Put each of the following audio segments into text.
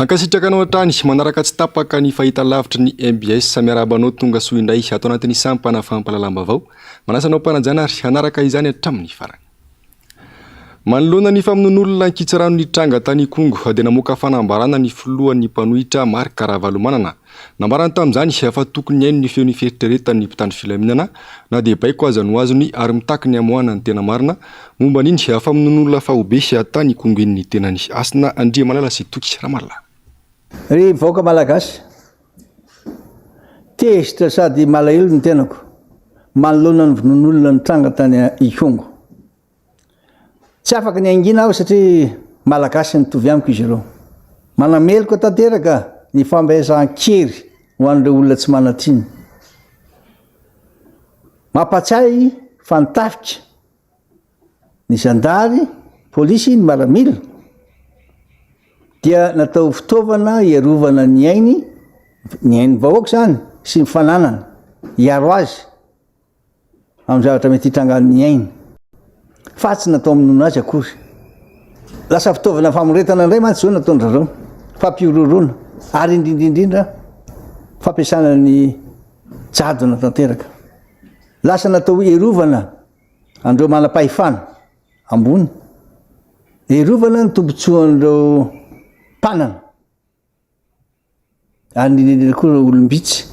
Mankasitraka anao hatrany manaraka tsy tapaka ny fahitalavitra ny MBS miarabanao tonga soa indray atao anatin'ny sampana fampalalam-bavao manasanao mpananjanary hanaraka izany hatramin'ny farany. Manoloana ny famonon'olona Kitsarano ny tranga tany Kongo dia namoaka fanambarana ny filohan'ny mpanohitra Marc Caravalomanana. Nambarany tamin'izany fa tokony haino ny feon'ny fieritreretan'ny mpitandro filaminana na dia baiko aza no azony ary mitaky ny amoahana ny tena marina momba n'iny famonon'olona fahobe tany Kongo iny ny tenany Asina Andriamalala sy Toky Ramalala. Ry vahoaka malagasy, tezitra sady malahelo ny tenako manoloana ny vonon'olona ny tranga tany Kongo. Tsy afaka ny angina aho satria malagasy nitovy amiko izy ireo. Manameloko tanteraka ny fampiasan-kery ho an'ireo olona tsy manatriny. Mampatsiahy fantafika ny zandary, polisy, ny maramila dia natao fitaovana iarovana ny ainy vahoaka zany sy ny fananana hiaro azy amin'ny zavatra mety hitranga ny ainy. Fa tsy natao amin'ny azy akory. Lasa fitaovana famoretana indray mantsy zao nataon'ny zareo, fampiororona ary indrindrindrindra fampiasana ny jadona tanteraka. Lasa natao iarovana andreo manam-pahefana ambony, iarovana ny tombotsoan'ireo mpanana ary indrindrindra koa olombitsy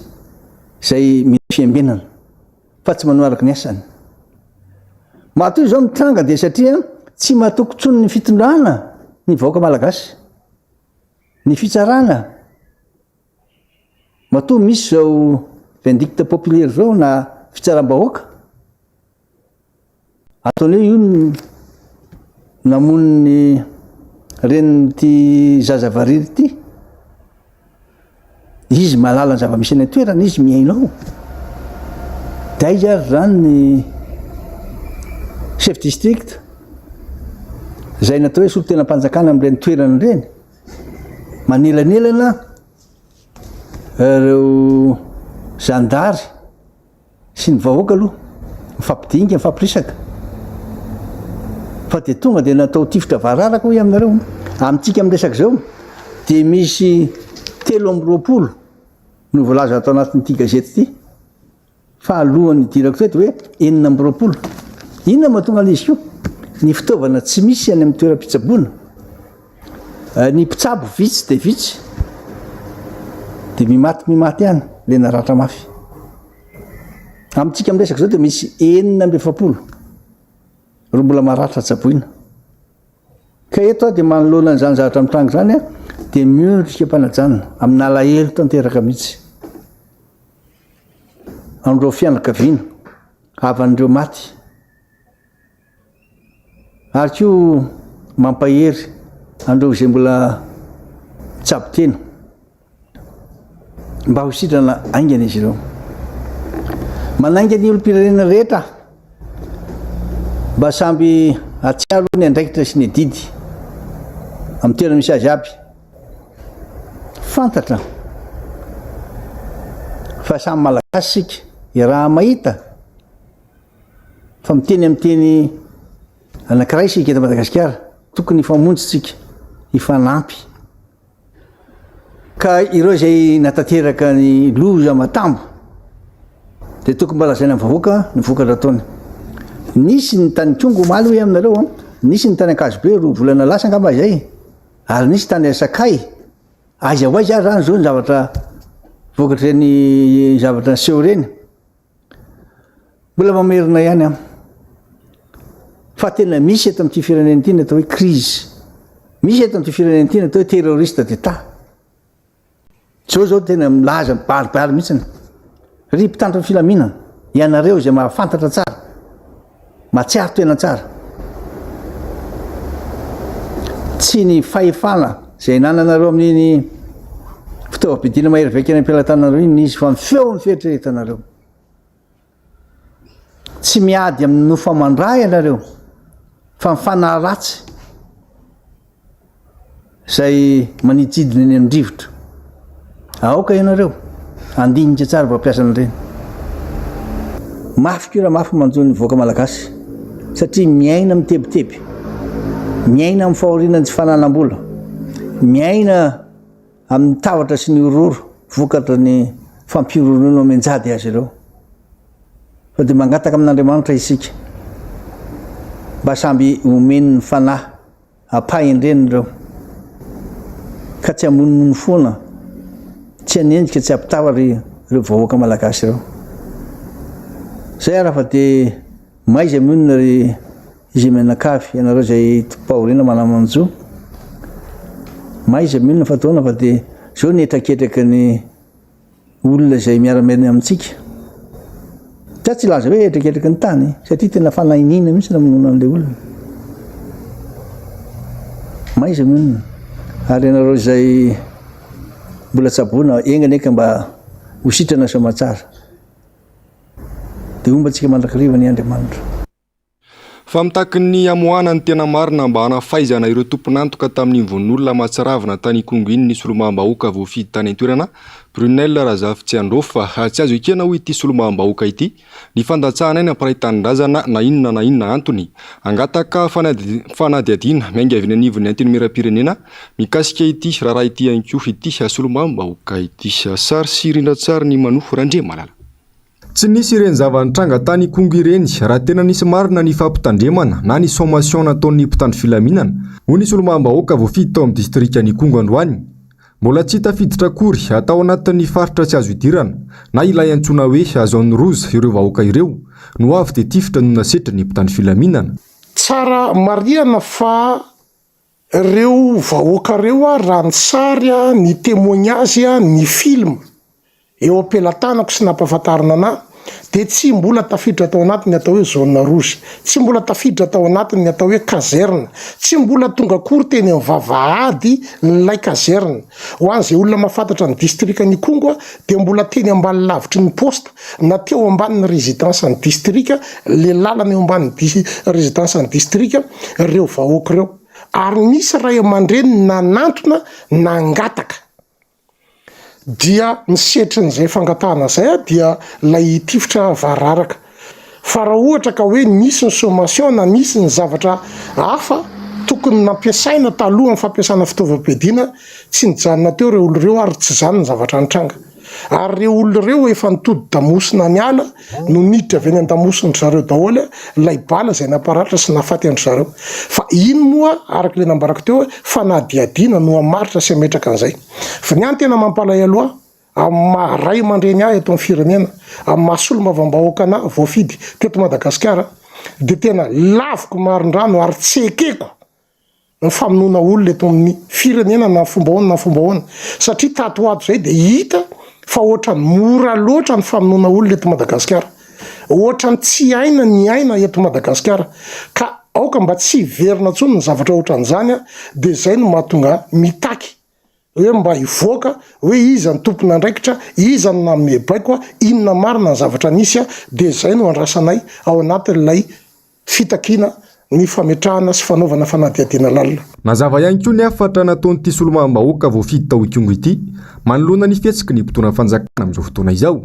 izay mila fiambenana fa tsy manoaraka ny asany. Matoy zao mitranga dia satria tsy mahatoky tsony ny fitondrana ny vahoaka malagasy, ny fitsarana. Matoy misy zao vindicte populaire zao na fitsaram-bahoaka. Ataon'io io namon'ny ren'ity zazavariry ity. Izy malala ny zava-misy any toerana, izy miainao. Da izy ary zany ny chef district zay natao hoe solon-tenam-panjakana amin'ireny toerana ireny, manelanelana ireo zandary sy ny vahoaka aloha mifampidinika, mifampirisaka. Fa dia tonga dia natao tifotra vararaka hoe aminareo. Amintsika miresaka zao dia misy 320 no voalaza atao anatin'ity gazety ity, fa alohan'ny dirako teto hoe 420. Inona mahatonga an'izy io? Ny fitaovana tsy misy any amin'ny toeram-pitsaboana, ny mpitsabo vitsy dia vitsy, dia mimaty ihany le naratra mafy. Amintsika miresaka zao dia misy 420 ro mbola maratra tsaboina. Ka eto dia manoloana an'izany zavatra mitranga zany dia miondrika mpanajana amin'ny alahelo tanteraka mihitsy amin'ireo fianakaviana avan'ireo maty. Ary koa mampahery andreo izay mbola tsabo tena mba ho sitrana aingana izy ireo. Manainga ny olom-pirenena rehetra mba samby atsiaro ny andraikitra sy ny didy amin'ny toerana misy azy aby. Fantatra fa samy malagasy sika, raha mahita fa miteny amin'ny teny anankiray sika eto Madagasikara, tokony hifamonjy tsika, hifanampy. Ka ireo izay natateraka ny loza matambo dia tokony mba lazaina amin'ny vahoaka ny vokatra ataony. Nisy ny tany Kongo omaly hoe aminareo, nisy ny tany Ankazobe roa volana lasa angamba izay, ary nisy tany Asakay. Aiza ho aiza zany zao ny zavatra vokatra ny zavatra seho reny. Mbola mamerina ihany fa tena misy eto amin'ity firenena ity natao hoe crise. Misy eto amin'ity firenena ity natao hoe terroriste d'État. Zao tena milaza mibalibary mihitsy. Ry mpitandro ny filaminana, ianareo izay mahafantatra tsara, matsiaro tena tsara. Tsy ny fahefana izay nananareo amin'iny fitaovam-pidiana mahery vaika any am-pelantanareo iny izy fa mifeo ny fieritreretanareo. Tsy miady amin'ny nofamandray ianareo fa mifanahy ratsy izay manitsidina eny amin'ny rivotra. Aoka ianareo andinika tsara mampiasa an'ireny. Mafy koa raha mafy manjo ny vahoaka malagasy satria miaina mitebiteby, miaina amin'ny fahorianan'ny tsy fananam-bola, miaina amin'ny tavatra sy ny ororo vokatra ny fampirorono menjady azy ireo fa dia mangataka amin'Andriamanitra isika mba samby omeny ny fanahy ampahendreny ireo ka tsy hamonomono foana tsy hanendrika tsy hampitavatra ireo vahoaka malagasy ireo zay araha fa dia maiza monina ry izy menakavy ianareo zay Paorina manamanjo maiza monina fataona fa dia zao netraketraka ny olona zay miara-miarina amintsika tsy laza hoe etraketraky ny tany satria tena fanahinina mihitsy raha monono an'ilay olona maiza monina ary ianareo zay mbola tsaboana engany eka mba hositrana somatsara dia omba antsika mandrakariva ny Andriamanitra. Fa mitaky ny amoana ny tena marina mba hanafaizana ireo tompon'antoka tamin'ny vonin'olona Mahatsiravina tany Kongo iny ny solomam-bahoaka voafidy tany an-toerana Brunel Razafy-Tsiandrofo fa tsy azo ekena ho ity solomam-bahoaka ity ny fandatsahana eny amparahitandrazana na inona antony angataka fanadiadiana miainga avy ny anivon'ny antenimieram-pirenena mikasika ity raharaha ity ihany koa ity solomam-bahoaka ity sary sy rindratsara ny Manofo Randriamalala. Tsy nisy ireny zava-nitranga tany Kongo ireny raha tena nisy marina ny fampitandremana na ny sommation nataon'ny mpitandro filaminana ho ny solomam-bahoaka voafidy tao amin'ny distriktan'ny Kongo androany. Mbola tsy tafiditra akory atao anatin'ny faritra tsy azo idirana na ilay antsoina hoe zone rouge ireo vahoaka ireo no avy dia tifitra no nasetra ny mpitandro filaminana. Tsara mariana fa ireo vahoaka ireo raha ny sary ny témoignage ny film eo am-pelatanako sy nampahafantarina anahy dia tsy mbola tafiditra tao anatiny atao hoe zone rouge, tsy mbola tafiditra tao anatiny atao hoe kazerna, tsy mbola tonga akory teny amin'ny vavahady nilay kazerna. Ho an'izay olona mahafantatra ny distriktan'ny Kongo dia mbola teny ambany lavitry ny posta na teo ambanin'ny résidence ny distrikta, le lalana eo ambanin'ny résidence ny distrikta ireo vahoaka ireo ary nisy ray aman-dreny nanantona nangataka dia misetry n'izay fangatahana zay dia lay tifitra vararaka. Fa raha ohatra ka hoe nisy ny sommation na nisy ny zavatra hafa tokony nampiasaina taloha amin'ny fampiasana fitaovam-piadiana tsy nijanona teo ireo olona ireo ary tsy zany ny zavatra nitranga. Ary ireo olona ireo efa nitody damosina ny ala no niditra avy any an-damosiny zareo daholo lay bala izay naparatra sy nafaty andry zareo. Fa ino moa araka ilay nambarako teo hoe fanadiadiana no hamaritra sy hametraka an'izay. Fa ny any tena mampalay aloha amin'ny maharay aman-dreny ahy eto amin'ny firenena amin'ny mahasolom-bavambahoaka anahy voafidy teto Madagasikara dia tena laviko marin-drano ary tsy ekeko ny famonoana olona eto amin'ny firenena na fomba ahoana na fomba ahoana satria tatoato zay dia hita fa ohatrany mora loatra ny famonoana olona eto Madagasikara, ohatrany tsy aina ny aina eto Madagasikara ka aoka mba tsy verina intsony ny zavatra ohatran'izany dia zay no mahatonga mitaky hoe mba hivoaka hoe iza ny tompona andraikitra, iza ny nanome baiko, inona marina ny zavatra nisy dia zay no andrasanay ao anatin'ilay fitakiana ny fametrahana sy fanaovana fanadiadiana lalina. Mazava ihany koa ny afatra nataon'ity solomam-bahoaka voafidy tao Kongo ity manoloana ny fihetsiky ny mpitondra fanjakana amin'izao fotoana izao.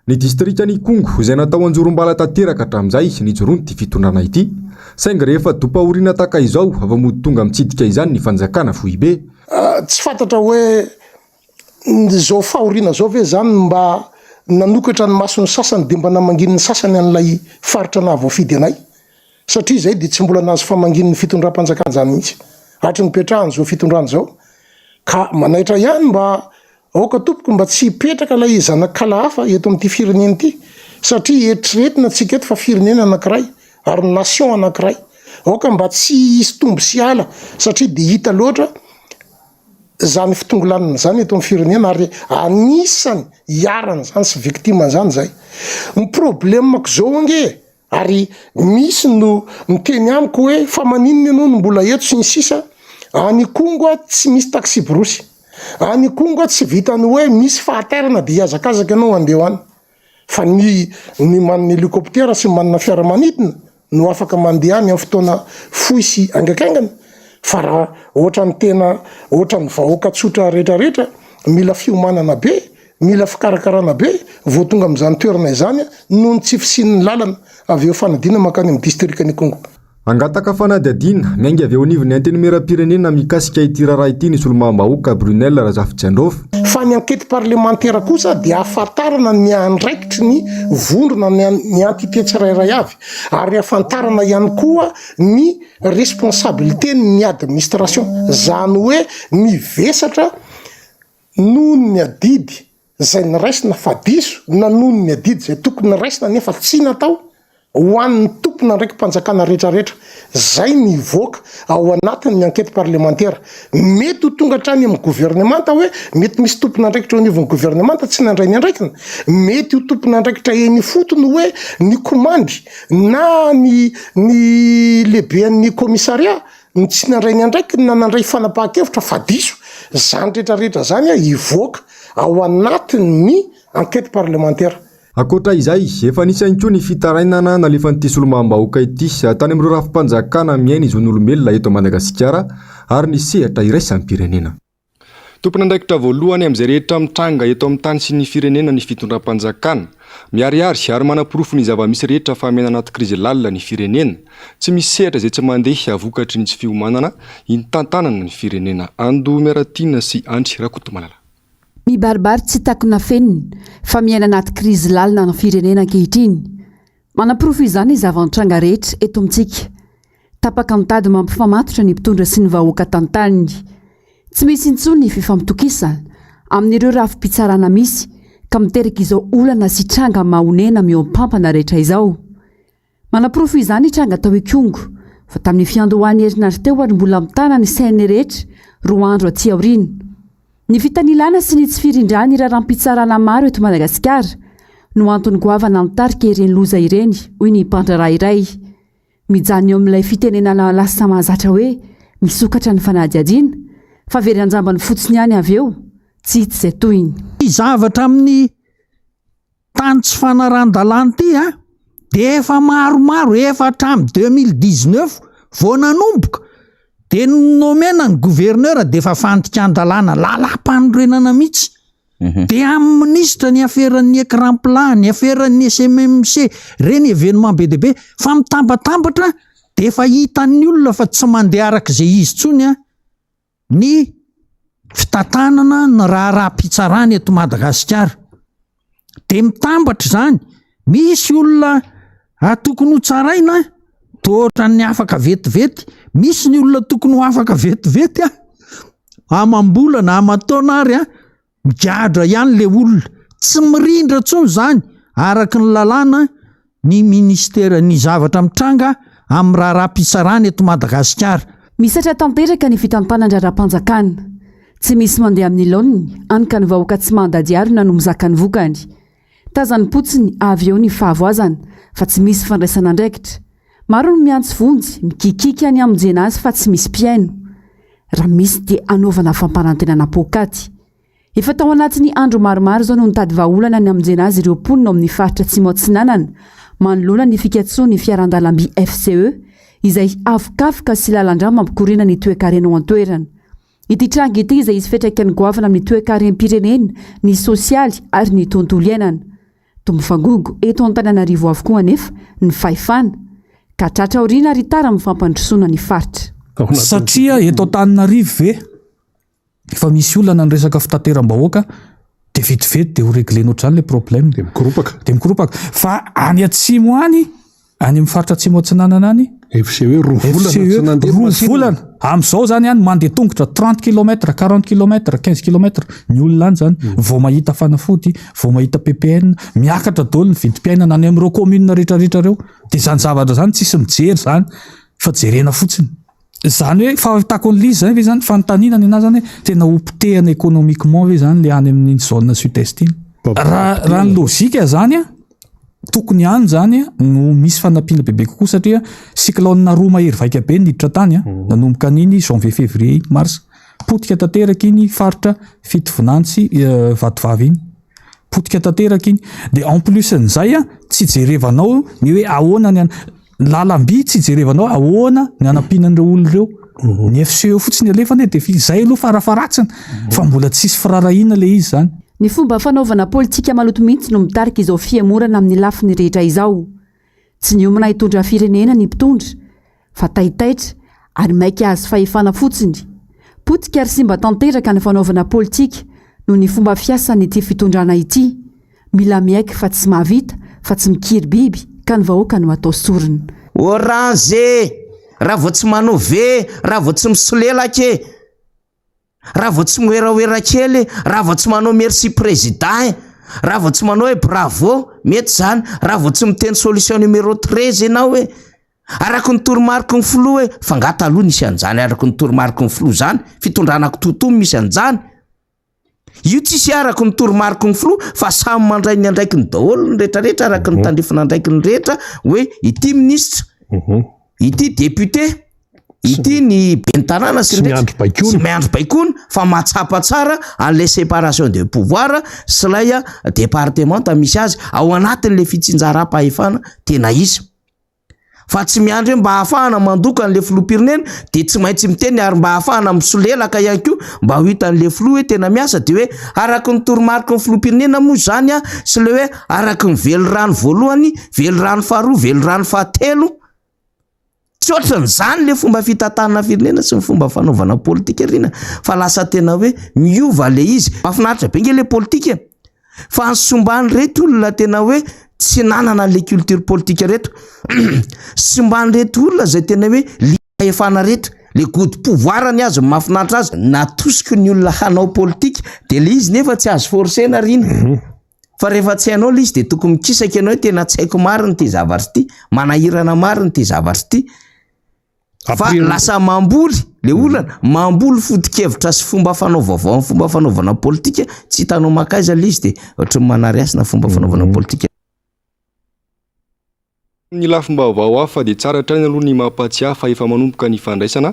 Ny distriktan'ny Kongo izay natao anjorom-bala tanteraka hatramin'izay nijoroany ity fitondrana ity saingy rehefa dopahoriana tahaka izao avy mody tonga mitsidika izany ny fanjakana fohibe. Tsy fantatra hoe zao fahoriana zao ve zany mba nanokatra ny mason'ny sasany dia mba namangin'ny sasany an'ilay faritra na voafidy anay satria zay dia tsy mbola nahazo famangin'ny fitondram-panjakana zany mihitsy hatry nipetrahany zao fitondrany zao ka manaitra ihany mba aoka tompoko mba tsy hipetraka lay zanakala hafa eto amin'ity firenena ity satria eritreretina antsika eto fa firenena anankiray ary nation anankiray aoka mba tsy hisy tombo sy ala satria dia hita loatra zany fitongolanana zany eto amin'ny firenena ary anisany hiarana zany sy victime zany zay. Ny problemako zao ange ary misy no miteny amiko hoe fa maninona ianao no mbola eto sy ny sisa any Kongo tsy misy taxi brosy, any Kongo tsy vitany hoe misy fahaterana dia hiazakazaka ianao andeha any fa ny manana hélicoptère sy manana fiaramanidina no afaka mandeha any amin'ny fotoana fohy sy angakaingana. Fa raha ohatrany tena ohatrany vahoaka tsotra rehetrarehetra mila fiomanana be, mila fikarakarana be vao tonga amin'izany toerana izany noho ny tsy fisian'ny lalana avy eo fanadina makany amin'ny distriktan'ny Kongo. Angataka fanadihadiana miainga avy eo anivon'ny antenimieram-pirenena mikasika ity raharaha ity nisy olo-mambahoaka Brunel Razafijandrova. Fa ny ankety parlementaire kosa dia ahafantarana ny andraikitry ny vondrona ny entité tsirairay avy, ary ahafantarana ihany koa ny responsabilité ny administration, zany hoe ny vesatra noho ny adidy zay niraisina fa diso na noho ny adidy zay tokony raisina nefa tsy natao ho an'ny tompona ndraiky mpanjakana rehetrarehetra. Zay mivoaka ao anatin'ny ankety parlementaire. Mety ho tonga hatrany amin'ny gouvernemanta hoe mety misy tompona ndraikitra ao anivon'ny gouvernemanta tsy nandray ny andraikina, mety ho tompona ndraikitra eny fotony hoe ny komandry na ny lehiben'ny commissariat ny tsy nandray ny andraikiny na nandray fanapahan-kevitra fa diso. Zany rehetrarehetra zany hivoaka ao anatin'ny ankety parlementaire. Akoatra izay, efa nisany koa ny fitarainana nalefan'ity solo-mambahoaka ity tany amin'ireo rafim-panjakana miaina izon'olombelona eto Madagasikara ary nisehatra iraisampirenena. Tompon'andraikitra voalohany amin'izay rehetra mitranga eto amin'ny tany sy ny firenena ny fitondram-panjakana, miariary ary manam-porofo ny zava-misy rehetra fa mena anaty krizy lalina ny firenena, tsy misy sehatra izay tsy mandeha vokatry ny tsy fiomanana intantanana ny firenena. Ando Miaratina sy Andry Rakotomalala. Mibaribary tsy takona fenina fa miaina anaty krizy lalina ny firenena ankehitriny. Manam-porofo izany ny zava-mitranga rehetra eto amintsika. Tapaka mitady mampifamatotra ny mpitondra sy ny vahoaka tantaniny. Tsy misy intsony ny fifampitokisana amin'ireo rafi-pitsarana misy ka miteraka izao olana sy tranga mahonena miompampana rehetra izao. Manam-porofo izany tranga tao Ikongo fa tamin'ny fiandohany herinandro teo ary mbola mitana ny sainy rehetra roa andro aty aoriana. Ny fitanilana sy ny tsy firindrany raharam-pitsarana maro eto Madagasikara no antony goavana mitarika ireny loza ireny hoy ny mpandraraha iray. Mijany eo amin'ilay fitenenana lasa mahazatra hoe misokatra ny fanadihadiana fa very anjambany fotsiny ihany avy eo tsy hita izay toyiny. Zavatra amin'ny tany tsy fanaran-dalàna ity dia efa maromaro efa hatramin'ny 2019 vao nanomboka dia nomena ny gouverneur dia efa fandikan-dalàna lalam-panorenana mihitsy. Dia amin'ny ministra ny aferan'ny écran plat, ny aferan'ny SMMC reny événement be dia be fa mitambatambatra dia efa hitan'ny olona fa tsy mandeha arak'izay izy tsony ny fitantanana ny raha-pitsarany eto Madagasikara. Dia mitambatra izany, misy olona tokony ho tsaraina tohatra ny afaka vetivety, misy ny olona tokony ho afaka vetivety amam-bola na aman-taona ary migadra ihany le olona, tsy mirindra tsony izany araka ny lalàna ny ministera ny zavatra mitranga amin'ny raha-pitsarany eto Madagasikara. Misatra tanteraka ny fitantanan-draram-panjakana. Tsy misy mandeha amin'ny laoniny, anka ny vahoaka tsy mandady arina no mizaka ny vokany. Tazany potsiny avy eo ny fahavoazana fa tsy misy fandraisana andraikitra. Maro no miantso vonjy, mikikika any amin'jena azy fa tsy misy mpiaino. Raha misy dia anaovana fampanantenana pokaty. Efa tao anatin'ny andro maromaro zao no nitady vahaolana ny amin'jena azy ireo mponina amin'ny faritra Atsimo Atsinanana manoloana ny fikatsoa ny fiaran-dalamby FCE izay avokafoka sy lalandra mampikorina ny toe-karena ao an-toerana. Ity tranga ity izay izy fetraka ny goavana amin'ny toe-karem-pirenena, ny sosialy ary ny tontolo iainana. Tombofangogo eto Antananarivo avokoa anefa ny fahefana ka tratra aoriana ary tara mifampandrosoana ny faritra. Satria eto Antananarivo ve efa misy olana ny resaka fitateram-bahoaka dia vetivety dia ho réglenao trany le problème dia mikoropaka fa any Atsimo any amin'ny faritra Atsimo Atsinanana any FCE roa volana amin'izao zany any mandeha tongotra 30 km 40 km 15 km ny olona any zany vao mahita fanafody, vao mahita PPN, miakatra daholo ny vidim-piainana any amin'ireo commune rehetrarehetra ireo. Dia zany zavatra zany tsisy mijery zany fa jerena fotsiny. Zany hoe fahitako ny lizy zany ve zany fanontaniana ny anazy zany tena hopotehana économiquement ve zany le any amin'ny zone sud-est iny. Raha ny lôzika zany tokony any zany no misy fanampiana bebe kokoa satria cyclone roa mahery vaika be niditra tany nanomboka an'iny janvier février mars potika tanteraka iny faritra Fitovonantsy Vatovavy iny potika tanteraka iny. Dia en plus n'izay tsy jerevanao ny hoe ahoana ny lalamby, tsy jerevanao ahoana ny anampinan'ireo olona ireo. Ny FCE fotsiny alefany dia izay aloha farafaratsina fa mbola tsisy firarahina le izy zany. Ny fomba fanaovana politika maloto mihitsy no mitarika izao fiamorana amin'ny lafiny rehetra izao. Tsy ny omana hitondra firenena ny mpitondra fa taitaitra ary maika azy fahefana fotsiny. Potika ary simba tanteraka ny fanaovana politika noho ny fomba fiasany ity fitondrana ity. Mila miaiky fa tsy mahavita fa tsy mikiry biby ka ny vahoaka no atao sorony. Orange, raha vao tsy manao ve, raha vao tsy misolelake, raha vao tsy moeraoera kely, raha vao tsy manao merci président, raha vao tsy manao hoe bravo, mety zany. Raha vao tsy miteny solution numéro 13 ianao hoe araky ny toromariko ny flo hoe fangata aloha nisy an'izany araky ny toromariko ny flo zany, fitondranako totomy misy an'izany. Io tsisy araky ny toromariko ny flo fa samy mandray ny andraiky ny daholo ny rehetrarehetra araky ny tandrifina andraiky ny rehetra hoe ity ministre, ity député, ity ny bentanana sy miandro baikony fa matsapa tsara an'le séparation de pouvoir sy lay département misy azy ao anatin'le fitsinjaram-pahefana tena izy. Fa tsy miandry hoe mba hahafahana mandoko an'le filoham-pirenena de tsy maintsy miteny ary mba hahafahana misolelaka ihany koa mba ho hitan'le filoha hoe tena miasa de hoe araky ny toromariko ny filoham-pirenena moa zany sy le hoe araky ny velorano voalohany, velorano faharoa, velorano fahatelo. Tsy ohatran'izany le fomba fitantanana firenena sy ny fomba fanaovana politika rina fa lasa tena hoe miova le izy. Mahafinaritra be nge le politika fa ansombany reto olona tena hoe tsy nanana le culture politique reto. Sombany reto olona zay tena hoe liefana reto, le goude pouvoir ny azy mahafinaritra azy natosiky ny olona hanao politika de le izy nefa tsy azo forcena rina. Fa rehefa tsy hainao le izy de tokony mikisaka ianao hoe tena tsy haiko mariny ty zavatra ty, manahirana mariny ty zavatra ty. Fa lasa mamboly le olana, mamboly foto-kevitra sy fomba fanaovavao, fomba fanaovana politika, tsy hitanao makaiza le izy de ohatran'ny manariasina fomba fanaovana politika. Ny lafim-baovao hafa dia tsara hatrany aloha ny mampatsiahy fa efa manomboka ny fandraisana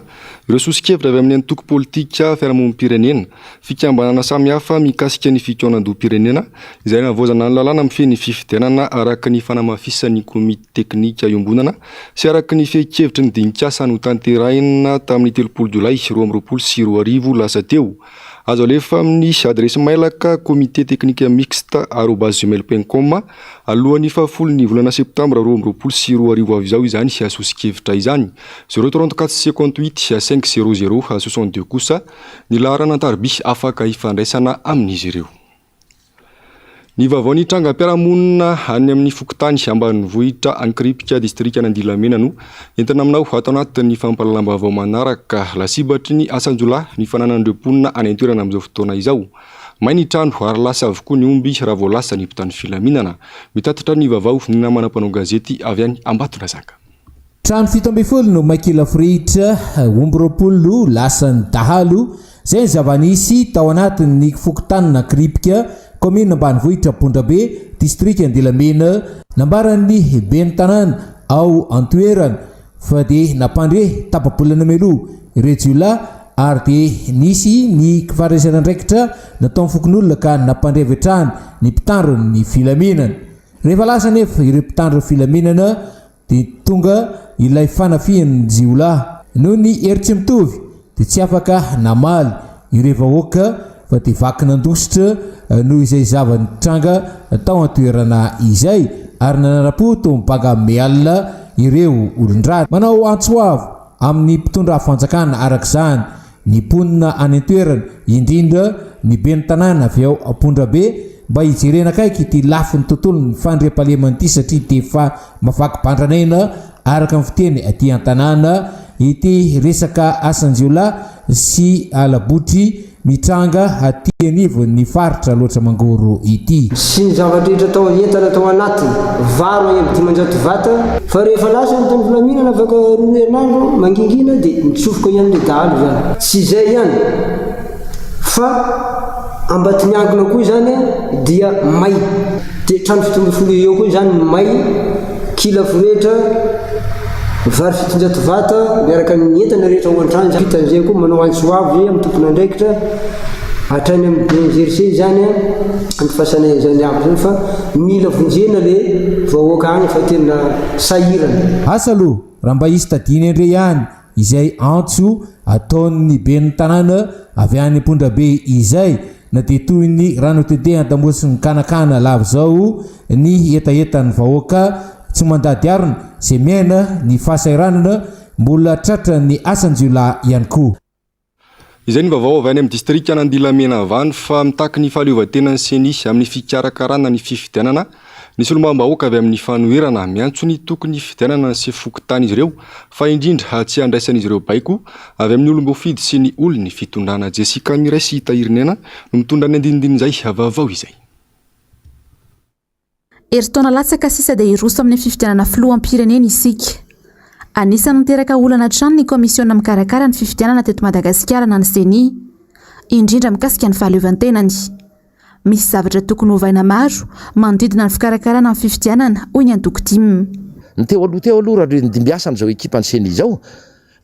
ireo sosikevitra avy amin'ny antoko politika fiarahamonim-pirenena, fikambanana samihafa mikasika ny fitoanan-doha-pirenena izay navoazana ny lalàna mifehy ny fifidianana araky ny fanamafisan'ny komite teknika iombonana sy araky ny fehi-kevitry ny dinikasa no tanterahina tamin'ny 3 Jolay 2024 lasa teo. Azo alefa amin'ny adresy mailaka comité technique mixte @gmail.com alohan'ny fahafolon'ny volana septambra 2024 avy izao izany sy asosikevitra izany 034 58 500 62 kosa ny laharana tarby afaka ifandraisana amin'izy ireo. Ny vaovao ny trangam-piarahamonina any amin'ny Fokotany ambanivohitra Ankripika distrika Andilamena no entina aminao atao anatin'ny fampahalalam-baovao manaraka lasibatry ny asanjolahy ny fananandrem-ponina any an-toerana amin'izao fotoana izao. May ny trano ary lasa avokoa ny omby raha vao lasa ny mpitandro filaminana. Mitatitra ny vaovao ny namana mpanao gazety avy any Ambatondrazaka. Trano 17 no Makila Frihitra omby 20 lasa ny dahalo zay zavanisy tao anatin'ny Fokotany Ankripika commune ambanivohitra Pondrabe district Andilamena nambaran'ny bentanana ao antoerana fa de napandre tapabolana melo rejula ary de nisy ny faraisana ndraikitra natao fokon'olona ka napandre vetrany ny mpitandro ny filaminana. Rehefa lasa nefa ireo mpitandro filaminana de tonga ilay fanafian'ny jiolahy noho ny heritsy mitovy de tsy afaka namaly ireo vahoaka fa de vaky nandositra noho izay zava-nitranga tao an-toerana izay ary nanarapo to mibaga mialina ireo olondraty. Manao antsoavo amin'ny mpitondra fanjakana arak'izany ny mponina any an-toerana indrindra ny ben'ny tanàna avy ao Pondrabe mba hijerena kaiky ity lafin'ny tontolo ny fandriam-pahalemana satria de fa mavaky bandranaina araka ny fiteny aty an-tanàna ity resaka asanjiola sy alabotry mitranga aty anivo ny faritra loatra mangoro ity. Sy ny zavatra tao entana tao anatiny varo any amin'ny 500 vata fa rehefa lasa ny tany filaminana afaka 2 herinandro mangingina de mitsofoka ihany le dahalo zany. Tsy izay ihany fa Ambatoniangona koa zany dia may de trano 17 eo koa zany may Kila Frihitra vary 700 vata miaraka ny entana rehetra ao an-trano vitan'izay koa manao antsoavo zay amin'ny tompona andraikitra hatrany amin'ny jersey zany antifasana zany aby zany fa mila vonjena le vahoaka any fa tena sahirana. Asa aloha raha mba isy tadiny andre ihany izay antso ataon'ny ben'ny tanàna avy any Pondrabe izay na de toy ny rano tede andamosin'ny kanakana lava zao ny etaetan'ny vahoaka tsy mandady arina zay miaina ny fahasairanana mbola tratran'ny asanjiolahy ihany koa. Izay ny vaovao avy any amin'ny distrika Andilamena Vany fa mitaky ny fahaleovantenan'ny CENI amin'ny fikarakarana ny fifidianana ny solombam-bahoaka avy amin'ny fanoherana miantso ny tokony fifidianana sy fokotany izy ireo fa indrindra tsy andraisan'izy ireo baiko avy amin'ny olom-boafidy sy ny olony fitondrana Jessica Miray sy Tahirinena no mitondra ny andinindin'izay vaovao izay. Eritaona latsaka sisa dia iroso amin'ny fifidianana filoham-pirenena isika. Anisany niteraka olana trano ny komisiona mikarakara ny fifidianana teto Madagasikara na ny CENI, indrindra mikasika ny fahaleovantenany. Misy zavatra tokony hovaina maro manodidina ny fikarakarana ny fifidianana hoy ny antoko tim. Ny teo aloha raha ndimbiasa n'izao ekipa ny CENI izao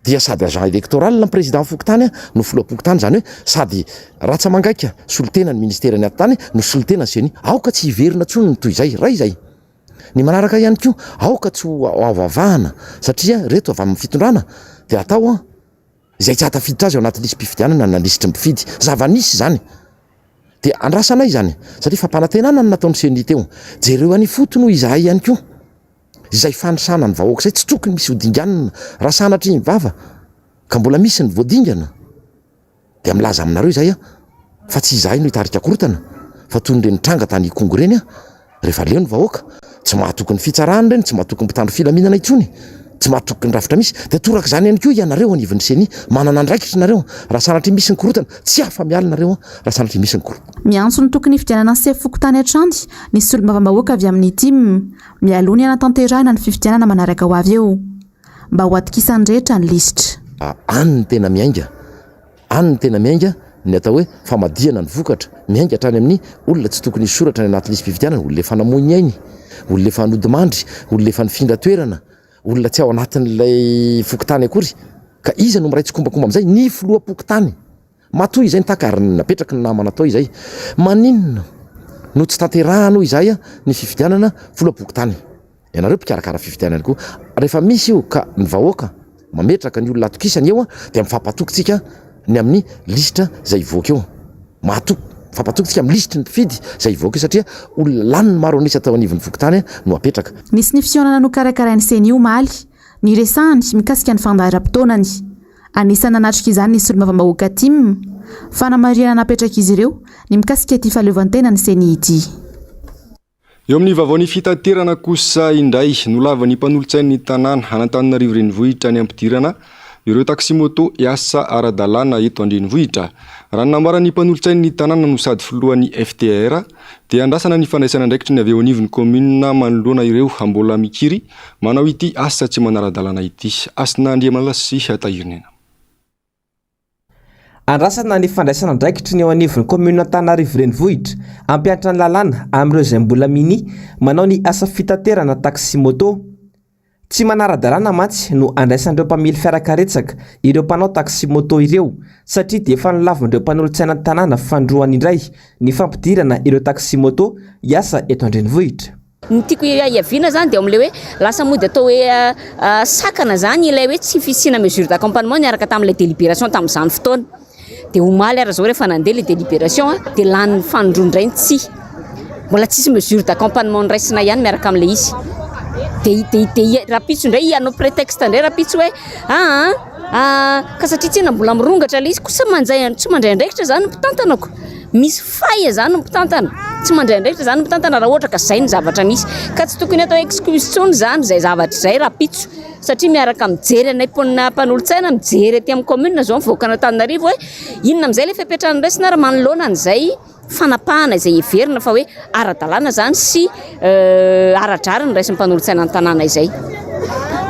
dia sady agent électoral ny président fokotany no filoham-pokotany zany hoe sady ratsa mangaika solitena ny ministère ny atany no solitena ny CENI aoka tsy hiverina tsony ny toy izay raha izay. Ny manaraka ihany koa aoka tsy avavahana satria reto avy amin'ny fitondrana dia atao izay tsy hatafiditra azy ao anaty lisy mpifidianana na lisitry mpifidy zava-nisy zany dia andrasanay zany satria fampanantenana no nataon'ny CENI teo jereo any foto no izahay ihany koa izay fanisana ny vahoaka izay tsy tokony misy hodinganina raha sanatry mivava ka mbola misy ny voadingana dia milaza aminareo izay fa tsy izahay no hitarika korotana fa toy nireny tranga tany Kongo reny rehefa leo ny vahoaka tsy mahatoky ny fitsarana reny tsy mahatoky ny mpitandro filaminana intsony tsy mahatoky ny rafitra misy dia toraka izany ihany koa ianareo anivon'ny CENI manana andraikitra nareo raha sanatry misy ny korotana tsy hafa miala nareo raha sanatry misy ny korotana. Miantso ny tokony fidianana ny fokotany hatrany ny solombavambahoaka avy amin'ny tim mialony anatanterahina ny fifidianana manaraka ho avy eo mba ho atokisany rehetra ny lisitra. Any ny tena miainga ny atao hoe famadihana ny vokatra miainga hatrany amin'ny olona tsy tokony soratra ny anaty lisy mpifidianana olona efa namoiny ainy olona efa nodimandry olona efa nifindra toerana olona tsy ao anatin'ilay fokotany akory ka iza no miray tsy kombakomba amin'izay ny filoha-pokotany matoy izay nitakariny napetraky ny namana atao izay maninona no tsy tanterahana izay ny fifidianana filoha-pokotany ianareo mpikarakara fifidianana koa rehefa misy io ka ny vahoaka mametraka ny olona atokisany eo dia mifampatokytsika ny amin'ny lisitra izay ivoaka eo fampatokytsika amin'ny lisitry ny mpifidy izay ivoaka eo satria olona laniny maro anisy atao anivon'ny fokotany no apetraka. Nisy ny fisionana no karakarain'ny CENI omaly ny resahany mikasika ny fandaharam-potoanany anisany nanatrika izany ny solombavambahoaka tim fanamariana napetraka izy ireo ny mikasika ity fahaleovantena ny CENI ity. Eo amin'ny vaovao ny fitaterana kosa indray nolava ny mpanolontsain'ny tanàna Antananarivo renivohitra ny ampidirana ireo taxi moto iasa ara-dalàna eto andrenivohitra. Raha namara ny mpanolontsain'ny tanàna no sady filohan'ny FTR dia andrasana ny fandraisana andraikitry ny avy eo anivon'ny komuna manoloana ireo mbola mikiry manao ity asa tsy manara-dalàna ity. Asina Andriamalasa sy Tahirinena. Andrasana ny fandraisana andraikitry ny eo anivon'ny komuna Antananarivo renivohitra ampianatra ny lalàna amin'ireo izay mbola mini manao ny asa fitaterana taxi moto. Tsy manara-dalàna mantsy no andraisan'ireo mpamily fiarakaretsaka ireo mpanao taxi moto ireo satria dia efa nilavin'ireo mpanolontsaina tanàna fandroany indray ny fampidirana ireo taxi moto iasa eto andrenivohitra. Ny tiako iaviana zany dia amin'ilay hoe lasa mody atao hoe sakana zany ilay hoe tsy fisina mesure d'accompagnement niaraka tamin'ilay délibération tamin'izany fotoana dia omaly ara zao rehefa nandeha ilay délibération dia lany fandroandray ny tsy mbola tsisy mesure d'accompagnement niraisina ihany miaraka amin'ilay izy. Dia rapitso indray ianao prétexte indray rapitso hoe ka satria tsy mbola mirongatra ilay izy kosa tsy mandray andraikitra zany no mpitantanako misy faya zany no mpitantana tsy mandray andraikitra zany no mpitantana raha ohatra ka zay ny zavatra misy ka tsy tokony atao excuse tsony zany zay zavatra zay rapitso satria miaraka mijery anay mpanolontsaina mijery aty amin'ny commune zao mivoaka Antananarivo hoe inona amin'izay ilay fipetrahana raisina raha manoloana an'izay fanapahana izay heverina fa hoe ara-dalàna zany sy ara-drara ny raisin'ny mpanolontsaina ny tanàna izay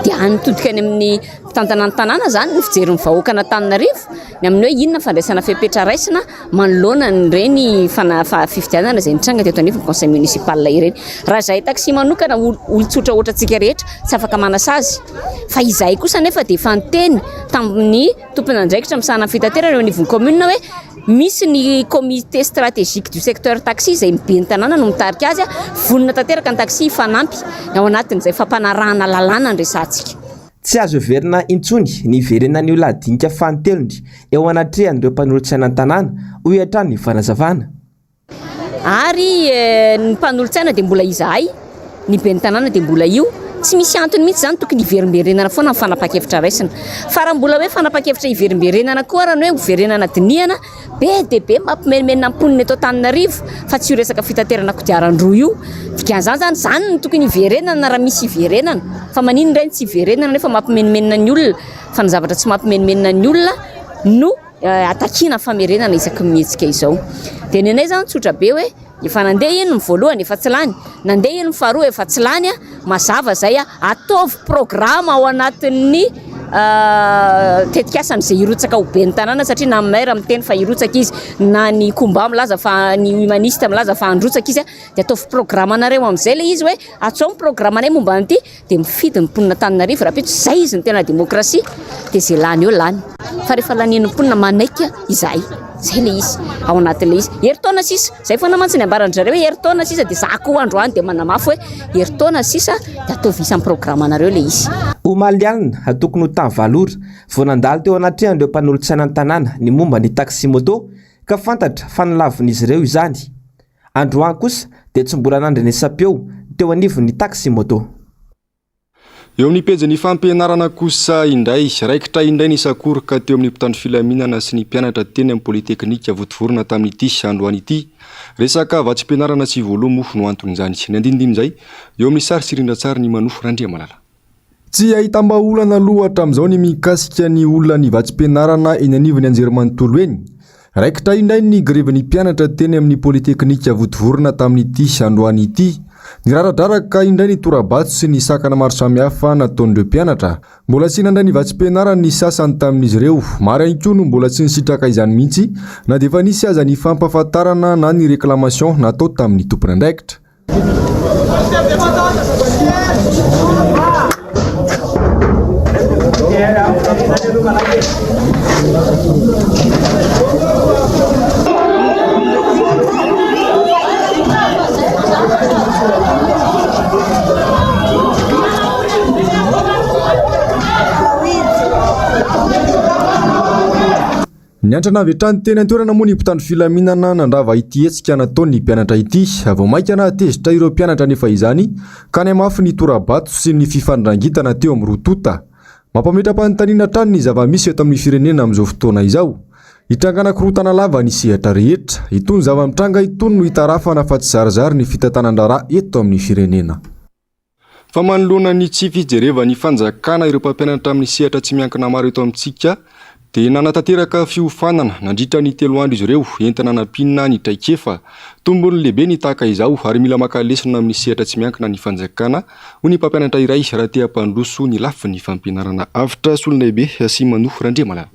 dia anitodika any amin'ny fitantanany tanàna zany ny fijery ny vahoaka Antananarivo ny amin'ny hoe inona fandraisana fepetra raisina manoloana nyreny fifidianana izay nitranga teto anivon'ny conseil municipal ireny. Raha izahay taxi manokana olon-tsotra ohatrantsika rehetra tsy afaka manasa azy fa izahay kosa nefa dia efa niteny tamin'ny tompony andraikitra misahana fitaterana eo anivon'ny commune hoe misy ny comité stratégique du secteur taxi izay mibe ny tanàna no mitarika azy vonona tanteraka ny taxi fanampy ao anatin'izay fampanarahana lalàna ny resantsika. Tsy azo verina intsony ny verena ny olona adinika fanotelony eo anatrehan'ireo mpanolontsaina an-tanàna ho hatrany ny fanazavana. Ary ny mpanolontsaina dia mbola izahay, ny be ny tanàna dia mbola io tsy misy antony mihitsy zany tokony hiverimberenana foana ny fanapa-kevitra raisina fa raha mbola hoe fanapa-kevitra hiverimberenana koa raha ny hoe hoverenana diniana be dia be mampimenimena amponiny eto Antananarivo fa tsy io resaka fitaterana kodiaran-droa io dikan'izany zany no tokony hiverenana raha misy hiverenana fa manino indray tsy hiverenana nefa mampimenimena ny olona fa ny zavatra tsy mampimenimena ny olona no atakina famerenana isaky mihetsika izao dia nenay zany tsotra be hoe efa nandeha iny ny voalohany efa tsy lany nandeha iny ny faharoa efa tsy lany mazava zay ataovy programa ao anatin'ny tetikasa n'izay hirotsaka ho ben'ny tanàna satria na maire miteny fa hirotsaka izy na ny komba milaza fa ny humaniste milaza fa handrotsaka izy dia ataovy programa anareo amin'izay le izy hoe atsao ny programa anay momba an'ity dia mifidy ny mponina Antananarivo raha pitso zay izy ny tena demokrasia dia zay lany eo lany fa rehefa lanin'ny mponina manaika izahay zay le izy ao anatin'le izy heritaona sisa zay foana mantsy ny ambaran'zareo hoe heritaona sisa dia zako androany dia manamafy hoe heritaona sisa dia ataovy isan'ny programa anareo le izy Omaliana tokony ho tany valora vao nandalo teo anatrehany ireo mpanolotsaina ny tanàna ny momba ny taxi moto ka fantatra fa nilavin'izy ireo izany androany kosa dia tsy mbola nandrenesam-peo teo anivon'ny taxi moto. Eo amin'ny pejy fampianarana kosa indray raikitra indray nisakoroka teo amin'ny mpitandro filaminana sy ny mpianatra teny amin'ny politeknika votovorona tamin'ity androany ity resaka vatsim-pianarana sy voaloha mofo no anton'izany ny andinindin'izay eo amin'ny sary sirindratsara ny manofo Randriamalala. Tsy ahitamba-olana lohatra amin'izao ny mikasika ny olona ny vatsim-pianarana eny anivon'ny anjerimanontolo eny. Raikitra indray ny greven'ny mpianatra teny amin'ny politeknika votovorona tamin'ity androany ity. Niraradraraka indray ny torabatso sy ny sakana maro samihafa nataon'ireo mpianatra. Mbola tsy nandray ny vatsim-pianarana ny sasany tamin'izy ireo. Maro ihany koa no mbola tsy nisitraka izany mihitsy na dia efa nisy aza ny fampahafantarana na ny réclamation natao tamin'ny tompony andraikitra. Niantrana avy hatrany teny an-toerana moa ny mpitandro filaminana nandrava ity hetsika nataon'ny mpianatra ity. Vao maika natezitra ireo mpianatra nefa izany ka ny mafy ny torabato sy ny fifandrangitana teo amin'ny rotota. Mampametra-panontaniana hatrany ny zava-misy eto amin'ny firenena amin'izao fotoana izao. Hitrangana korotana lava ny sehatra rehetra. Itony zava-mitranga itony no hitarafana fa tsy zarizary ny fitantanan-draharaha eto amin'ny firenena. Fa manoloana ny tsy fijereva ny fanjakana ireo mpampianatra amin'ny sehatra tsy miankina maro eto amintsika dia nanatanteraka fiofanana nandritra ny 3 andro izy ireo entina nampinina ny traikefa tombony lehibe ny tahaka izao ary mila maka lesona amin'ny sehatra tsy miankina ny fanjakana ho ny mpampianatra iray raha te-hampandroso ny lafin'ny fampianarana avitra solona lehibe sy manofo Randriamalala.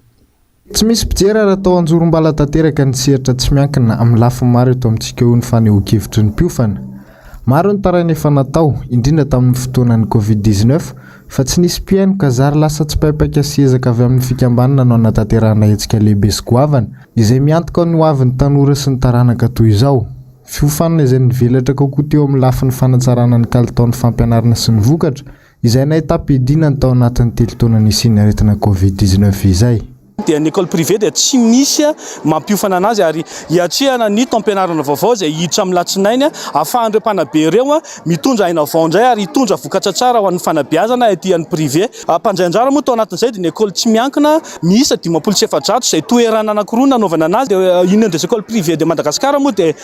Tsy misy mpijery raha tao anjorom-bala tanteraka ny sehatra tsy miankina amin'ny lafiny maro eto amintsika io ny fanehoan-kevitry ny mpiofana. Maro ny tarainy efa natao indrindra tamin'ny fotoanan'ny Covid-19 fa tsy nisy mpiaino ka zary lasa tsy paipaka sy ezaka avy amin'ny fikambanana no anatanterahana hetsika lehibe sy goavana izay miantoka ny hoavin'ny tanora sy ny taranaka toy izao. Fiofanana izay nivelatra kokoa teo amin'ny lafin'ny fanatsarana ny kalitaon'ny fampianarana sy ny vokatra izay nahita am-piadiana tao anatin'ny 3 taona nisiany aretina Covid-19 izay. Dia ny école privée dia tsy misy mampiofana anazy ary hiatrehana ny taom-pianarana vaovao izay hiditra amin'ny latsinainy ahafahan'ireo mpanabe ireo mitondra aina vaondray ary hitondra vokatra tsara ho an'ny fanabeazana etỳ amin'ny privé. Mpanjay anjara moa tao anatin'izay dia ny école tsy miankina miisa 700 izay toerana anankiroa nanaovana anazy dia union des écoles privées de Madagascar moa dia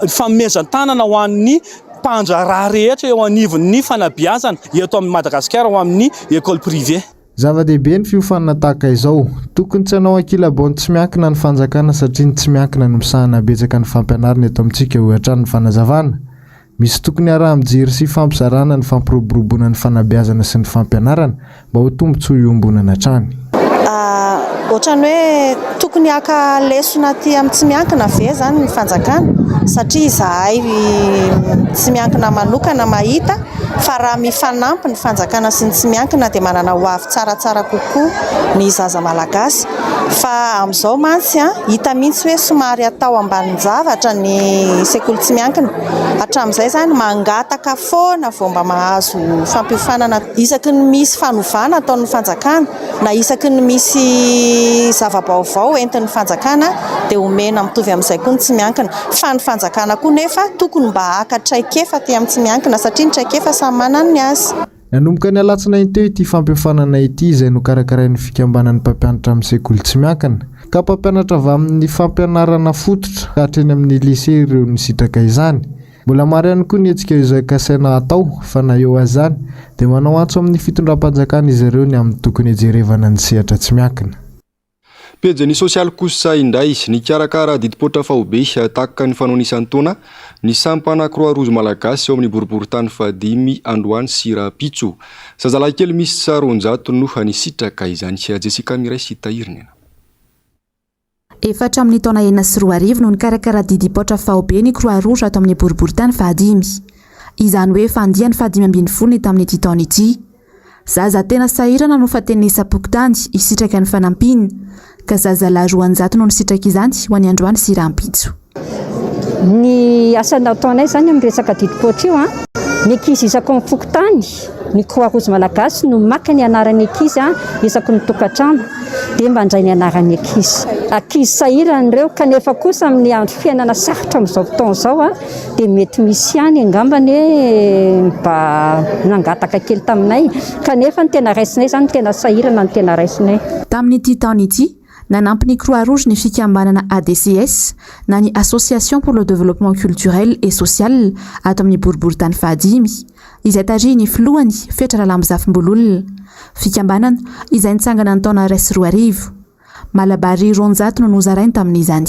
fanomezan-tanana ho an'ny mpandraraha rehetra eo anivon'ny fanabeazana eto amin'ny Madagasikara ho amin'ny école privée. Zava-dehibe ny fiofanana tahaka izao. Tokony tsy hanao ankilabao ny tsy miankina ny fanjakana satria ny tsy miankina no misahana betsaka ny fampianarana eto amintsika ho hatrany ny fanazavana. Misy tokony arahamijery sy fampizarana ny fampiroboroboana ny fanabeazana sy ny fampianarana mba ho tombontsoa iombonana hatrany. Ohatrany hoe tokony aka lesona aty amin'ny tsy miankina ve zany ny fanjakana satria izahay tsy miankina manokana mahita fa raha mifanampy ny fanjakana sy ny tsy miankina dia manana hoavy tsaratsara kokoa ny zaza malagasy fa amin'izao mantsy hita mihitsy hoe somary atao ambanin-javatra ny sekoly tsy miankina hatramin'izay zany mangataka foana vao mba mahazo fampiofanana isaky ny misy fanovana ataon'ny fanjakana na isaky ny misy zava-baovao entin'ny fanjakana dia omena mitovy amin'izay koa ny tsy miankina fa ny fanjakana koa nefa tokony mba haka traikefa ty amin'ny tsy miankina satria ny traikefa samy manana ny azy. nanomboka ny alatsinainy teo ity fampiafanana ity izay no karakarain'ny fikambanan'ny mpampianatra amin'ny sekoly tsy miankina ka mpampianatra avy amin'ny fampianarana fototra ka hatreny amin'ny lycée ireo nisitraka izany. Mbola maro ihany koa ny hetsika izay kasaina atao fa na eo azany dia manao antso amin'ny fitondram-panjakana izy ireo ny amin'ny tokony hijerevana ny sehatra tsy miankina. Pejany sosialy kosa indray ny karakara didipotra fahobe tahaka ny fanoanisan'ny taona ny sampana Croix Rouge malagasy eo amin'ny boriboritany fahadimy Andohany sy Rapitso. Zazalahy kely misy 400 no nisitraka izany Jessica Miray sy Tahirina. Efatra amin'ny taona 4 no nikarakara didipotra fahobe ny Croix Rouge ato amin'ny boriboritany fahadimy. Izany hoe fandihany 512 tamin'ity taona ity. Zaza tena sahirana no faten'ny sapokitany isitraka ny fanampiny ka zazalahy 400 no nisitraka izany ho any Andohany sy Rapitso. Ny asa nataonay zany amin'ny resaka didipotra io ny ankizy isako ny fokotany ny Croix Rouge malagasy no maka ny anaran'ny ankizy isako ny tokantrano dia mandray ny anaran'ny ankizy sahirana ireo kanefa kosa amin'ny andro fiainana sarotra amin'izao fotoana izao dia mety misy ihany angambany mba nangataka kely taminay kanefa ny tena raisinay zany tena sahirana ny tena raisinay. Tamin'ity taona ity nanampy ny Croix Rouge ny fikambanana ADCS na ny Association pour le développement culturel et social ato amin'ny boriboritany fahadimy izay tarihiny filohany Fetra Lalambozafimbololona. Fikambanana izay nitsangana ny taona 2020 malabary 200 no nozarainy tamin'izany.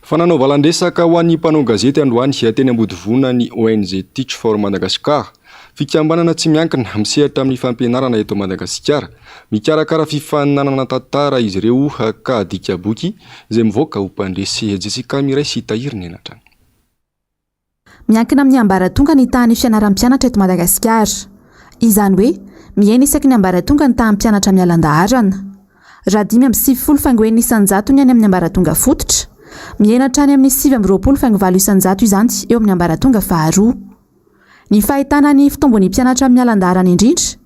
Fananao valandresaka ho an'ny mpanao gazety Andohany sy teny Ambodivona ny ONG Teach for Madagascar. Fikambanana tsy miankina misehatra amin'ny fampianarana eto Madagasikara. Mikarakara fifaninanana tantara izy ireo ka dika boky izay mivoaka ho mpandresy Jessica Miray sy Tahirina enatra. Miankina amin'ny ambaratonga ny tahan'ny fianaram-pianatra eto Madagasikara. Izany hoe miaina isaky ny ambaratonga ny taham-pianatra mialan-daharana. Raha 5.70 ny any amin'ny ambaratonga fototra, miaina hatrany amin'ny 7.20 izany eo amin'ny ambaratonga faharoa. Ny fahitana ny fitombon'ny mpianatra mialan-daharana indrindra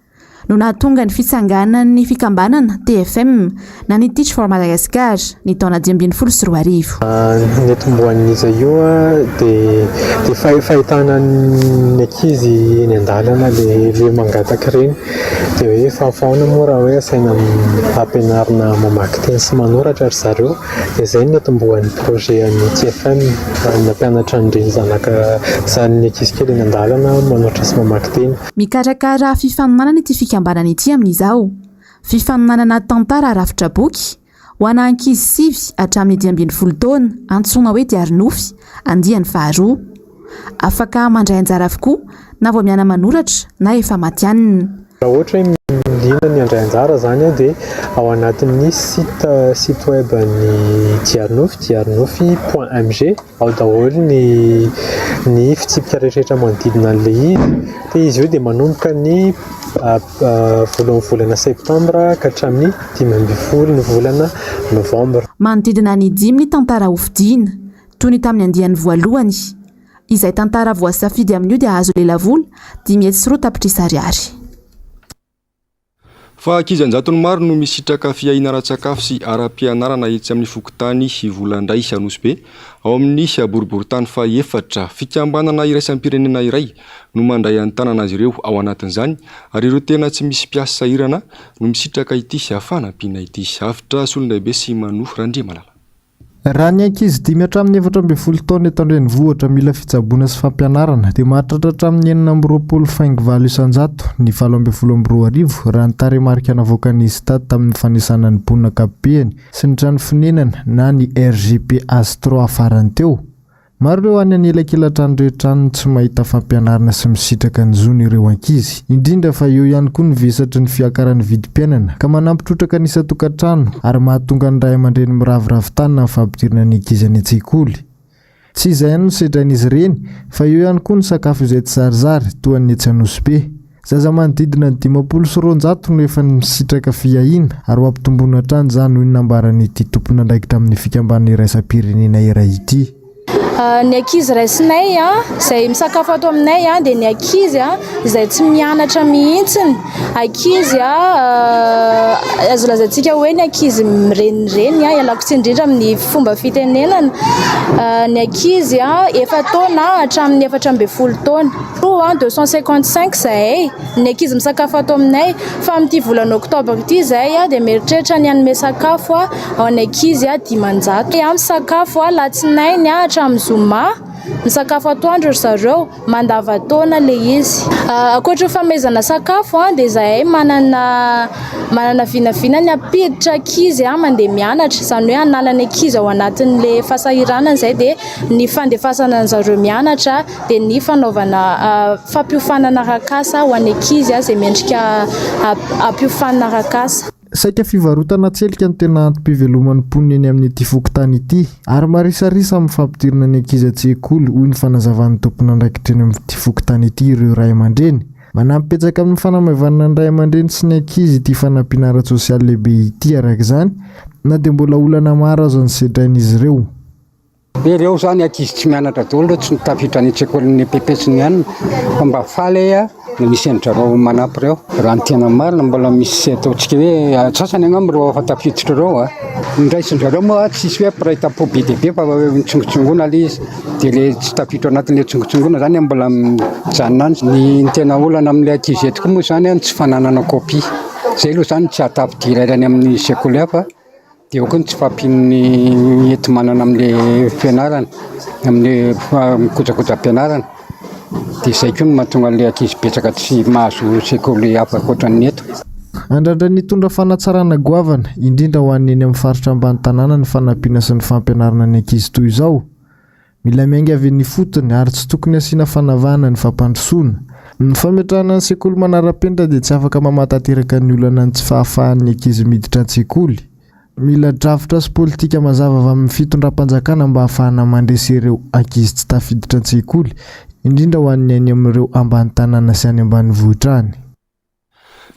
no nahatonga ny fisanganan'ny fikambanana TFM na ny Teach for Madagascar ny taona 2012. Ny tomboan'izy io dia fahitana ny ankizy eny an-dalana le mangataka reny dia hoe fahafahana moa raha hoe asaina ampianarana mamaky teny sy manoratra ry zareo dia izay ny tomboan'ny projet an'ny TFM nampianatra an'ireny zanaka izany ankizy kely eny an-dalana manoratra sy mamaky teny. Mikarakara fifaninanana ity fikambanana ity amin'izao. Fifaninanana tantara rafitra boky ho ana ankizy 7 hatramin'ny 12 taona antsoina hoe diarinofy andiany faharoa. Afaka mandray anjara avokoa na vao miana manoratra na efa matianina. Raha ohatra hoe liana ny andray anjara zany dia ao anatin'ny site web ny diarinofy.mg ao daholo ny fitsipika rehetrarehetra manodidina an'ilay izy dia izy io dia manomboka ny voalohan'ny volana septambra ka hatramin'ny 15 ny volana novambra. Manodidina ny 5 ny tantara hofidiana toy ny tamin'ny andiany voalohany izay tantara voasafidy amin'io dia azo lelavola 10 tapitra ariary. Fa ankizy 100 maro no misitraka fiaina ara-tsakafo sy ara-pianarana etsy amin'ny fokotany volandray Anosy ao amin'ny boriboritany faha-4 fikambanana iraisam-pirenena iray no mandray antanana azy ireo ao anatin'izany ary ireo tena tsy misy mpiasa sahirana no misitraka ity fanampiana ity avitra solondabe sy manofo Randriamalala. Raha ny ankizy 5 hatramin'ny 14 taona eto an-drenivohitra mila fitsaboana sy fampianarana dia mahatratra hatramin'ny 4.9 isan-jato ny 7.12 raha ny tarehimarika navoakan'izy tady tamin'ny fanisana ny mponina ankapobeny sy ny trano fonenana na ny RGP Astro afarany teo. Maro ireo any anelakelan-trano rehetrano tsy mahita fampianarana sy misitraka ny zony ireo ankizy. Indrindra fa eo ihany koa ny vesatry ny fiakaran'ny vidim-piainana ka manampitrotraka ny isa-tokantrano ary mahatonga ny ray aman-dreny miraviravin-tany amin'ny fampidirana ny ankizy any an-tsekoly. Tsy izay ihany no sedrain'izy ireny fa eo ihany koa ny sakafo izay tsy zarizary toa ny etsy Anosy. Zaza manodidina ny 50 sy 200 no efa misitraka fiahiana ary ho ampitomboana hatrany izany hoy ny nambaran'ity tompona andraikitra amin'ny fikambanana iraisam-pirenena iray ity. Ny ankizy raisinay izay misakafo ato aminay dia ny ankizy izay tsy mianatra mihitsiny. Ankizy azo lazaintsika hoe ny ankizy mirenireny ialako tsiny indrindra amin'ny fomba fitenenana. Ny ankizy efa taona hatramin'ny 4 taona. 255 zahay ny ankizy misakafo ato aminay fa amin'ity volana oktobra ity zahay dia mieritreritra ny hanome sakafo ao ny ankizy 500. Misakafo latsinainy hatramin'ny zoma. Misakafo atoandro ry zareo mandavataona le izy. Ankoatra fanomezana sakafo dia zahay manana vinavina ny ampiditra ankizy mandeha mianatra, izany hoe analana ankizy ao anatin'le fahasahiranana izay dia ny fandefasana an zareo mianatra dia ny fanaovana fampiofanana arak'asa ho an'ny ankizy izay mendrika ampiofanana arak'asa. Saika fivarotana tselika no tena antom-piveloman'ny mponina eny amin'ity fokontany ity ary marisarisa amin'ny fampidirana ny ankizy an-tsekoly hoy ny fanazavan'ny tompona andraikitra eny amin'ity fokontany ity ireo ray aman-dreny. Manampitsaka amin'ny fanamaivanana ny ray aman-dreny sy ny ankizy ity fanampianarana sosialy lehibe ity araka izany na dia mbola olana maro azo ny sedrain'izy ireo. Ireo zany ankizy tsy mianatra daholo tsy mitafitra ny tsekolin'ny pepesiny ihany fa mba faly misy anjareo manampy ireo raha ny tena marina mbola misy ataontsika hoe sasany angamba ireo afa tafiditra ireo ndraisin'izareo moa tsisy hoe piraitam-po be dia be fa hoe mitsongotsongona le izy dia le tsy tafiditra anatin'le tsongotsongona zany mbola mijanona ny tena olana amin'le ankizy eto koa moa zany tsy fananana kopia zay aloha zany tsy atafidiray irany amin'ny sekoly hafa dia eo koa ny tsy fampin'ny ety manana amin'le fianarana amin'ny kojakoja-pianarana dia izay koa no mahatonga an'ilay ankizy betsaka tsy mahazo sekoly hafa ankoatran'ny eto. Andrandra nitondra fanatsarana goavana indrindra ho an'ny eny amin'ny faritra ambany tanàna ny fanampiana sy ny fampianarana ny ankizy toy izao. Mila miainga avy ny fotony ary tsy tokony asiana fanavahana ny fampandrosoana. Ny fametrahana ny sekoly manara-penitra dia tsy afaka mamatanteraka ny olana ny tsy fahafahan'ny ankizy miditra an-tsekoly. Mila drafitra sy politika mazava avy amin'ny fitondram-panjakana mba hahafahana mandresy ireo ankizy tsy tafiditra an-tsekoly indrindra ho an'ny any amin'ireo ambany tanàna sy any ambanivohitra any.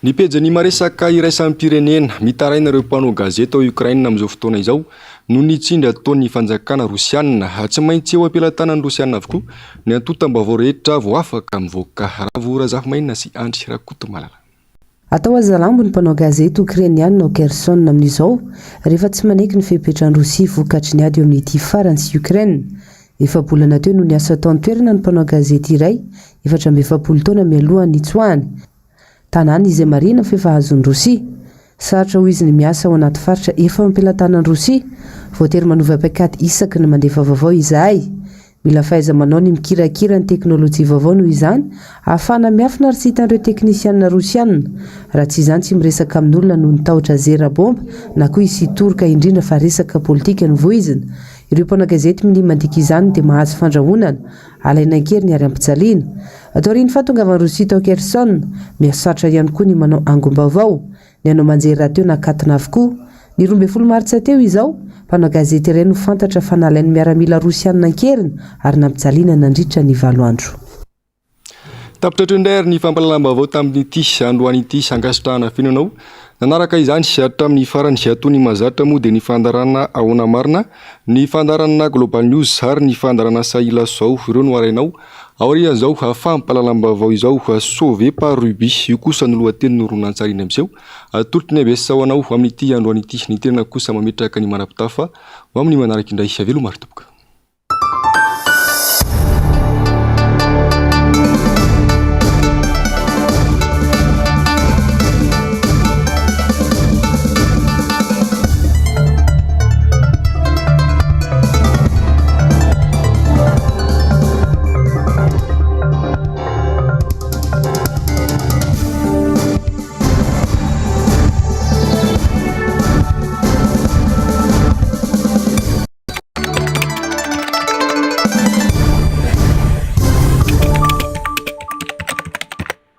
Ny pejany maresaka iraisan'ny pirenena mitaraina ireo mpanao gazety ao Ukraina amin'izao fotoana izao no nitsindry ataon'ny fanjakana Rosianina. Tsy maintsy eo ampelantanan'ny Rosianina avokoa ny antotam-baovao rehetra vao afaka mivoaka. Ravora Zafimaina sy Andry Rakotomalala. Atao azalambo ny mpanao gazety Ukrainiana Okerson amin'izao rehefa tsy maneky ny fepetrany Rosia vokatry ny ady eo amin'ity farany sy Ukraine. Efa bolana teo no ny asa tao an-toerana ny mpanao gazety iray 17 taona mialohan'ny tsoahany. Tanàna izay marina fefahazon'ny Rosia. Saratra ho izy ny miasa ao anaty faritra efa mampelantanan'ny Rosia. Voatery manova paikady isaky ny mandefa vaovao izahay. Mila fahaiza-manao ny mikirakira ny teknôlôjia vaovao noho izany ahafahana miafina ary tsy hitan'ireo teknisianina Rosianina. Raha tsy izany tsy miresaka amin'olona no nitahotra zera bomba na koa isy toroka indrindra fa resaka politika no voizina. Ireo mpanao gazety mily mandika izany dia mahazo fandrahonana alaina ankery ny ary ampijaliana. Atao ry ny fahatongavan'ny Rosia tao Kherson miasatra ihany koa ny manao angom-baovao. Ny anao manjery raha teo nakatina avokoa. Ny 12 martsa teo izao mpanao gazety iray no fantatra fa nalain'ny miaramila Rosianina ankeriny ary nampijaliana nandritra ny 7 andro. Tapitra indray ny fampalalam-baovao tamin'ity androan'ity sankasitrahana fiainanao. Nanaraka izany hatramin'ny farany atony mazatra moa dia ny fandarana ahoana marina, ny fandarana Global News ary ny fandarana Sahila Sow ireo no arainao. Aoriana zao fampalalam-baovao izao sauvé par Ruby io kosa ny lohateny noronantsarina amin'izao. Atolotry ny abesaho anao amin'ity androan'ity ny tena kosa mametraka ny manapitafa ho amin'ny manaraka indray velomary topoka.